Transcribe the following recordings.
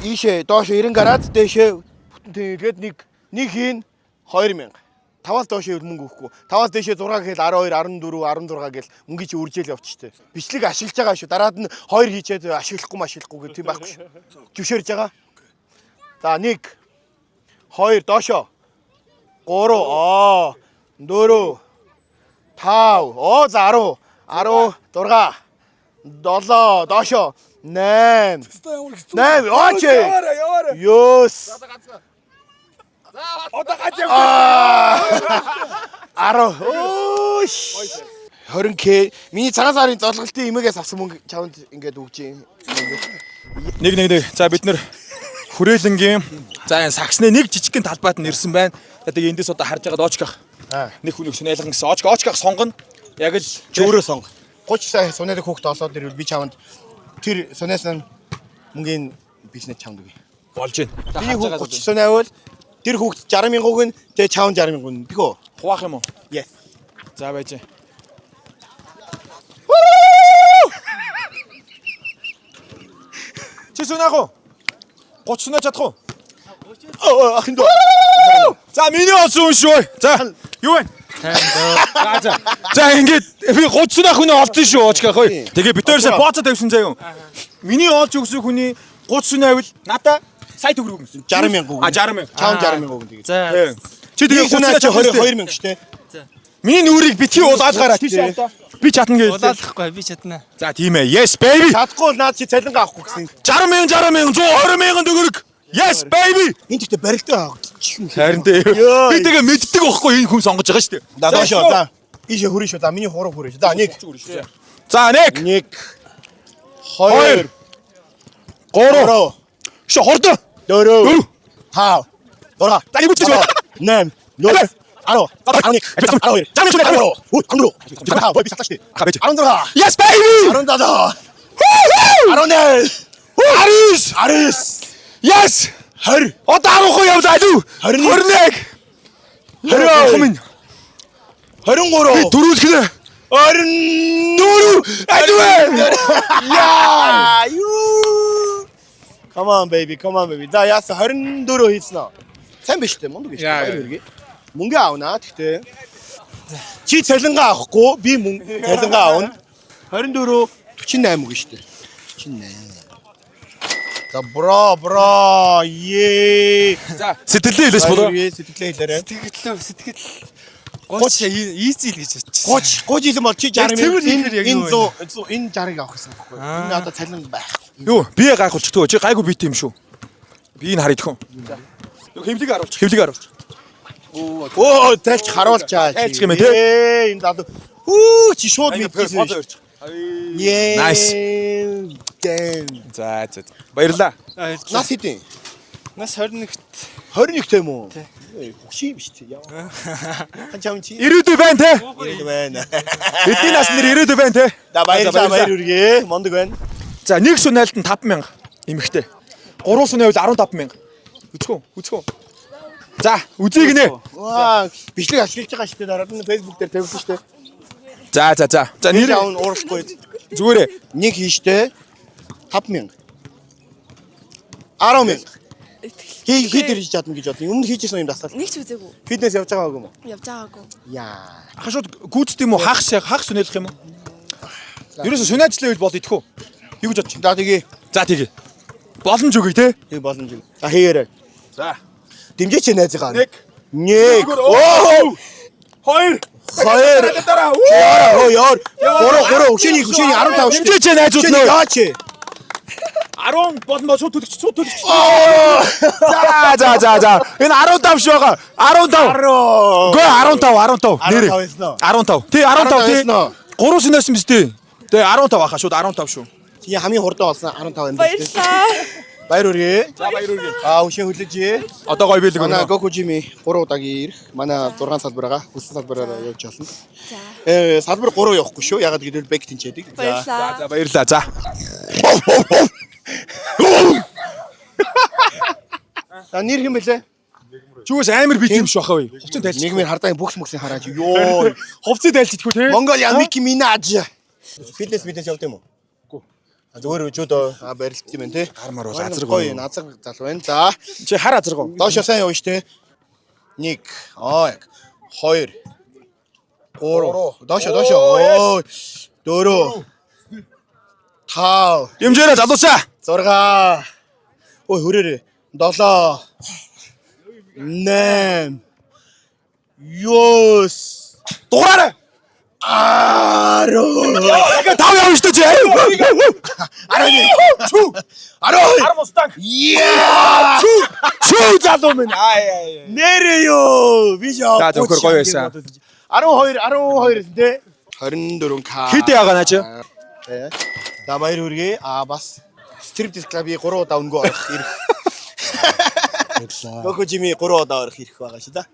Ийшээ доош 90 гараад дээшээ тэгээд нэг хийн 2000. 5-аас доош мөнгө өгөхгүй. 5-аас дээшээ 6 гэхэл 12, 14, 16 гэл мөнгө чи үржээл явчихжээ. Бичлэг ашиглаж байгаа шүү. Дараад нь 2 хийчээд ашиглахгүй гэх тийм байхгүй шүү. Зөвшөөрж байгаа. За 1 2 доошоо 3 4 5 за 10 16 7 доошоо 8 8 ооч ёс одоо гаж 20k миний цагаан сарын золголтын имэгээс авсан мөнгө чавд ингээд өгч юм. Нэг. За бид нэр хүрээлэнгийн за энэ саксны нэг жижигхэн талбайд нь ирсэн байна. Тэгээд эндээс одоо харж байгаа оочгах. Нэг хүнийг сүнэлгэн гэсэн оочгах сонгоно. Яг л өөрөө сонго. 30 сая сунаад хүүхд олоод ирвэл би чавд тэр сунаас нь мөнгөний бизнес чамд өгье. болж байна. Би хүүхд 30 сунаавал тэр хүүхд 60,000 өгнө. Тэгээ чавд 60,000 өгнө. Бихөө. Хуваах юм уу? Yes. За байж. Чи сунаах уу? 30 сунаж чадах уу? Ахын дөө. За миний олсон шүү. За юу вэ? За ингээд би 30 сунах хүн олдсон шүү оочгах ой. Тэгээ битээрсээ бооцоо тавьсан заяа. Миний олж өгсөн хүний 30 сунайвал надаа сая төгрөг өгсөн. 60,000 өгнө. 60,000. Чавд 60,000 өгнө тэгээ. За. Чи тэгээ 30 сунаач сунаж 22,000 штэ. Миний нүрийг битгий уулаад гараа тийш одоо. Би чадна гэж. Улаалахгүй би чадна. За тийм ээ. Yes baby. Чадахгүй бол наад чи цалингаа авахгүй гэсэн. 60,000 120,000 төгрөг. Yes baby. Энд ихтэй барилдаа аа. Харин дээ. Би тэгээ мэддэг байхгүй энэ хүн сонгож байгаа шүү дээ. Доошоо за. Ийшээ хүрэн шүү. За миний хуруу хүрэн шүү. За 1. За 1 1 2 3 Шо хордоо. 4 5 6 За нэг үчиж байна. 8 9 10 Yes baby. 11 Yes. 20 Одоо 10% явлаа юу? 21. 22 23 Дөрүүлхнэ. 24 яа юу Come on baby. За яасан 24 хийсэн аа. Сайн биш үү? Мундаг биш үү? Мөнгө аавна гэхдээ. Чи цалингаа авахгүй, би мөнгө цалингаа аавна. 24 48 үг шүү дээ. 48. За бро е. За сэтгэлээ хэлээс болоо. Сэтгэлээ хэлээрэй. Сэтгэл 30 easy л гэж бодчих. 30 жилэн бол чи 60 энэ 100 энэ 60-ыг авах гэсэн байхгүй. Энэ одоо цалин байх. Юу, бие гайхуулчих төө. Чи гайгүй бит юм шүү. Би энэ харъя тхөө. Юу хэвлэг харуулж. Оо, тайлч харуулчаа. Тайлч гэмэ те. Энэ залуу. Хүү чи шууд мэдчихсэн. Yay. Nice. Damn. За. Баярлаа. Нас хэдийн? Нас 21. 21 тийм үү? Хөший биш тий. Ханчаам чи? Ирээдүй байна те. Ирээд байна. Эдний насны ирээдүй байна те. За баяр үргээ. Мондөг байна. За нэг сунаалт нь 5,000 эмэгтэй. 3 сунаавал 15,000. Үзэх үү? За, үзье гинэ. Ваа, бичлэг ашиглаж байгаа шүү дээ. Дараад нь Facebook дээр тавьсан шүү дээ. За. За Нэр аав нь уурахгүй. Зүгээрээ. Нэг хийжтэй 5,000. 10,000. Хэд ирж чадна гэж бодсон. Өмнө хийжсэн юм дасгал. Нэг ч үзээгүй. Фитнес явж байгаа юм уу? Явж байгаагүй. Яа. Ахаа шууд гүйцэд юм уу? Хагас сунаалах юм уу? Ерөөсө сунаажлаа бол идэх үү? Юу гэж бодчих. За тэгээ. За тэгээ. Боломж өгье те. Тэг боломж. За хийгээрэй. За. Дэмжээч найзгаа. 1 Оо! 2 Яа. 3 өшөөний 15 шүү. Дэмжээч найзууд нөө. Яач. 10 болно шууд төлөгч. За. Энэ 15 шүү байгаа. 15. Гүй 15. Нэр. 15. Тий 15 тий. 3 синаас юм зү. Тэгээ 15 ахаа шууд 15 шүү. Чи хамгийн хурдан болсон 15 юм байна. Баярлаа. Баяр үргээ. За баяр үргээ. Өшөө хүлээж. Одоо гоё биелэг Манай өнөө. Гоку Жими 3 удаагийн ирэх. Манай 6 салбар байгаа. Хүссэн салбараар явж болно. Салбар 3 явахгүй шүү. Ягаад гэвэл бэк тэнчээдэг. Баярлаа. За баярлаа. За. За нэр хэм бэлээ? Чүгээс амар бит юм шүү ахаа. Хувцас тайлч. Нийгмийн хардаа бүкс мөксийн хараач. Йоо. Хувцас тайлч идэх үү те? Монгол Мики Минаж. Фитнес явд юм уу? Зүгээр өчөөдөө барилт юм байна те. Гармаар бол азар гоё назар залуу байна. За Чи хар азар гоо. доошо сайн явна штэ. 1 яг 2 3 доошо ой 4 5 Дэмжээрэй залуусаа. 6 ой хүрээрээ 7 8 9 Дугаараа. 10 Яг тав явна шүү дээ. 11 12 Мустанг. яа Чүү залуу минь. Аа. нэрээ ёо би жоо За, зөвхөр гоё байсан. 12 те 24 к Хэд яага наа чи? За баяр хүргэе. Бас стриптиз клубын 3 удаа өнгөө орох ирэх. Гoko Jimmy 3 удаа орох ирэх байгаа шүү да.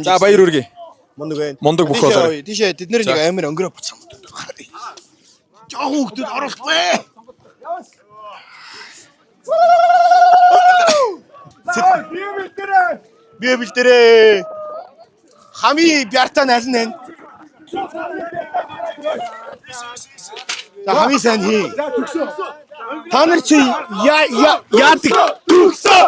За баяр хүргэе. Мундаг байна. Мундаг бүх болоо. Тийшээ тэд нэр нэг амар өнгөрөө буцсан. Жог хүүхдүүд оруулахгүй. Би бэлдэрээ. Хами бяртаа налн байна. За хами сайн хий. Та нар чи яадаг төгсөө.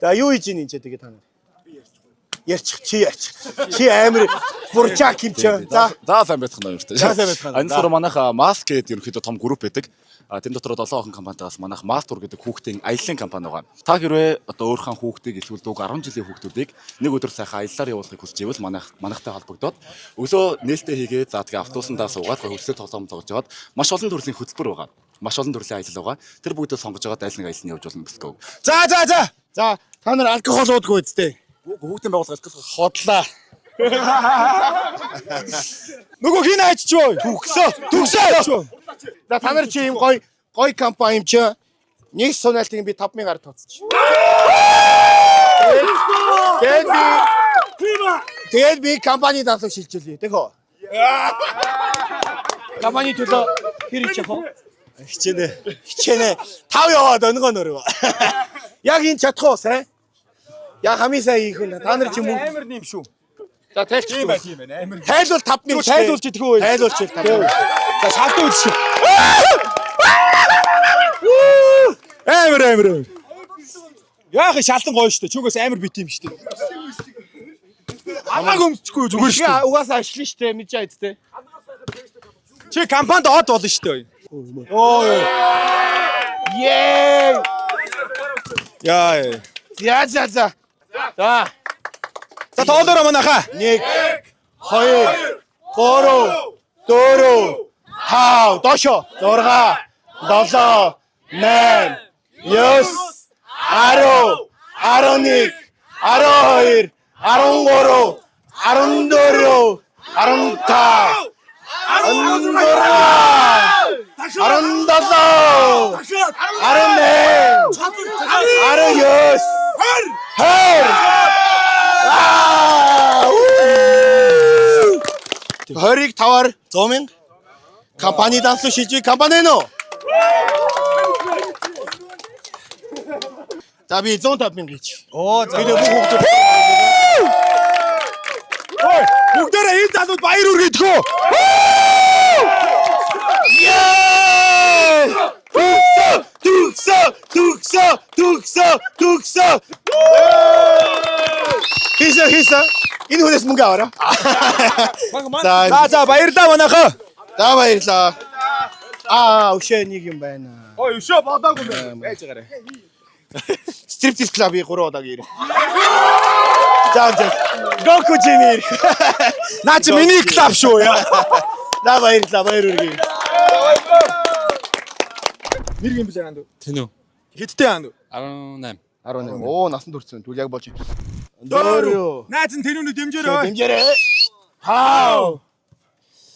За юу хийж ийн энэ тэгээ та нар. Ярьчих чи ярьч. Чи амар бурчаак юм чи. За сайн байцгаана баяртай. За, сайн байцгаана. Энэ сар манайх Mask гэдэг ерөнхийдөө том групп байдаг. Тэн дотор 7 охин компанитаас манайх Master гэдэг хүүхдийн аяллаа компани байгаа. Та хэрвээ одоо өөрийнхөө хүүхдийг эсвэл дүүг 10 жилийн хүүхдүүдийг нэг өдөр сайхан аяллаар явуулахыг хүсэж ивэл манайхтай холбогдоод өглөө нээлттэй хийгээд за тэгээ автобусандаа суугаад хөлсөд тоглоом тоглож яваад маш олон төрлийн хөтөлбөр байгаа. Маш олон төрлийн аялал байгаа. Тэр бүгдээ сонгож байгаа айл нэг аялал нь явж болно гэсгөө. За та нар алкогол уудгүй үсттэй. Хүүхдийн байгууллага Хотлаа. Нөгөө хин айч ч юу? Төгсөө. За та нар чи юм гой компани юм чи нэг сунаалтыг би 5000 гард тооцчих. Тэгээд би компани даалгавар шилжүүлье. Тэхөө. Компани төлөө хэр их яах вэ? Хичээнэ. 5 яваад өнгөө нөрөө. Яг энэ чадах уу сайн? Яг хамгийн сайн хийх нь та нар чи мөнгө Амар нэм шүү. за тайлч Тийм байна. Амар. тайлбал 5000 Тайлбарч идэх үү? Тайлбарч 5000. За шалтгаан үзчих. Амар. Яах шалтан гоё штэ. Чүгээс амар бит юм штэ. Амаг өмчгүй зүгээр штэ. Чи угаасаа ажиллана штэ мэдэж айдтэй. Чи компанид од болно штэ. Оо. Ее. Яа. За. За. За тоолоороо манайхаа. 1 2 3 4 5 доошо 6 7 8 9 10 11 12 13 14 20-ыг 5-аар 100,000 компани данслуу шилжиж компани нөө. За би 150,000 гэж. Оо за. Бид бүх хүүхдүүд Ой, бүгдээрээ энэ залууд баяр үргэдгөө. Түксө. Хийсэ. Энэ хүнээс мөнгө аваарай. За баярлаа манайхаа. За баярлаа. Өшөө нэг юм байна. Ой, өшөө бодоогүй байна. Байж байгаарай. Стриптиз клубын 3 удаагийн ирэх. За. Гoko Jimmy ирэх. Наа чи миний клуб шүү яа. За баярлаа, баяр үргээ. Мэрэг юм биш аа дүү. Тэн үү? Хиттэй аа дүү. 18. 18. Оо, насан турцсан. Түл яг болж. Дөөрөө. Наац нь тэнүүний дэмжээрэй. Дэмжээрэй. Хаа.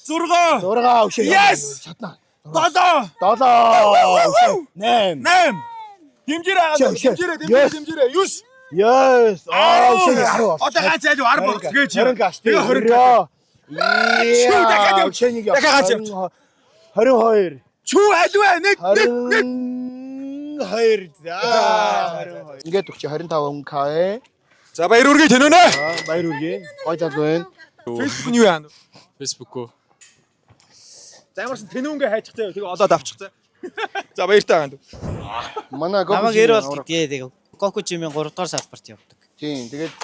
6. 6 өшөө. Yes. Чадна. 7. 8. 8. Дэмжээрэй. Дэмжээрэй. 9. Yes. Өшөө 10. Одоо ганц айлуу 10 болох гэж. 20 гаш. Тэгээ 20. Шүү дахиад яв. Өшөө нэг яв. Дахиад ганц явж. 22. Чүү айлуу нэг. 22. За. Ингээд өгч 25 кэ. За баяр үргээ тэнүүнэ. Баяр үргээ. Гой залуу байна. Facebook нь юу яана? Facebook үү. За ямарсан тэнүүнгээ хайчих заяа. Тэгээ олоод авчих заяа. За баяртай ганд. Манай Намаг 90 бол гэдгээ тэгээ Коко Жимийн 3 дугаар салбарт явдаг. Тийм. Тэгээд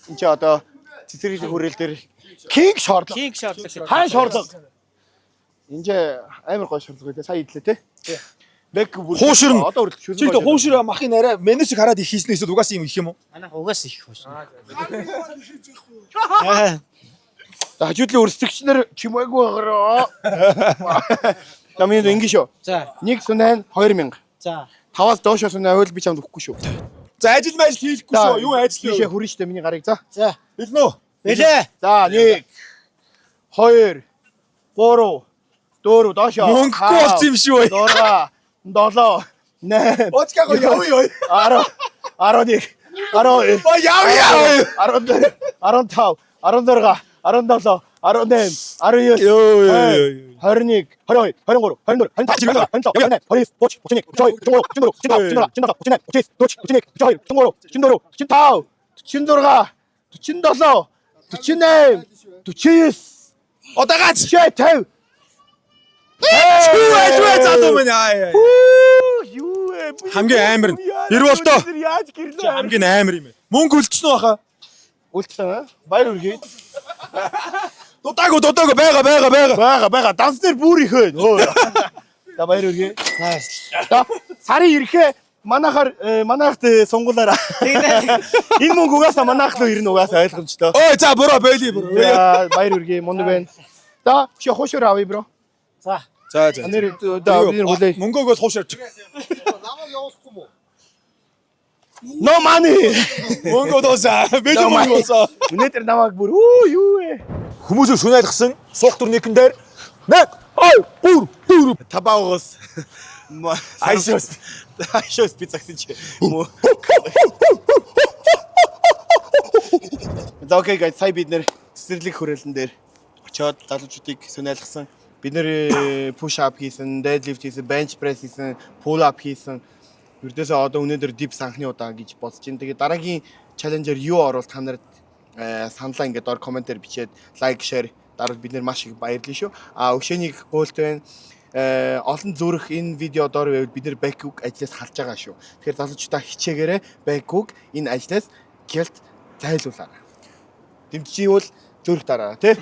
энэ чи одоо цэцэрлэг хүрээл дээр King шордлого. King шордлого. Хай шордлого. Энд чи амар гой шордлого үү? Сая идлээ те. Бэк бүр Хууширна. одоо хүртэл шүрэн. Чи тэгээ хуушир махын арай менесийг хараад их хийснээс угаасаа юм их юм уу? Манайх угаас их хөөс. Хажуудлын өрсөлдөгчнөр чимээгүй гараа. Намын ингэ шүү. За. 1 сунаа 2000. За. 5-аас доош сунаа хууль би чамд өгөхгүй шүү. За ажил хийхгүй шүү. Юу ажил Тийшээ вэ? хүрэн штэ миний гарыг за. За. Хэлнэ үү? Бэлээ. За 1 2 3 4 доошоо. Мөнгөгүй болсон юм шүү. 6 7 8 Очкаго яв ёо. 10 11 12 Оо яв яв. 14 15 16 17 18 19 21 22 23 24 25 26 27 28 29 30 31 32 33 34 35 36 37 38 49 48 Одоогач. 50 Юу ээж вэ залуу минь аа. юу вэ? Хамгийн амар нь. Ир бол тоо. Яаж гэрлээ? Хамгийн амар юм. Мөнгө үлдсэн үү хаа? Үлдсэн баяр үргээ. Дутаагүй байгаа. Данс дээр бүр их вэ. За баяр үргээ. За сарын ирэхээ манайхт сунгуулаараа. Энэ мөнгө угаасаа манайх руу ирнэ угаасаа ойлгомжтой. Ой за буруу байли буруу. За баяр үргээ мундаг байна. За чи хуушаар авъя бро. За. За. Нэр хүлээ. Мөнгөөгөө хуушаарч. No money. Мөнгө доосаа. Бид мөнгө доосаа. Өнөөдөр намайг бүр юу вэ? Хүмүүсээ шунайлгсан суух турникэн дээр 1 2 3 Табаагоос айшос пиццагсан чи. За окей guys, сая бид нэр цэцэрлэг хүрээлэн дээр очиод залуучуудыг сонирхсан. Бид нэр push up хийсэн, deadlift хийсэн, bench press хийсэн, pull up хийсэн. Үрдээсээ одоо өнөөдөр dips анхны удаа гэж бодож байна. Тэгээ дараагийн чаленжер юу орвол та нарт саналаа ингээд доор комментээр бичээд лайк, share даруул бид нэр маш их баярлалаа шүү. Өгшөөний гуйлт байна. Олон зүрх энэ видео доор байвал бид нэр back-ug ажлаас халж байгаа шүү. Тэгэхээр залуучуудаа хичээгээрээ back-ug энэ ажлаас гялт зайлуулаарай. Дэмжиж ивэл зүрх дараа тий.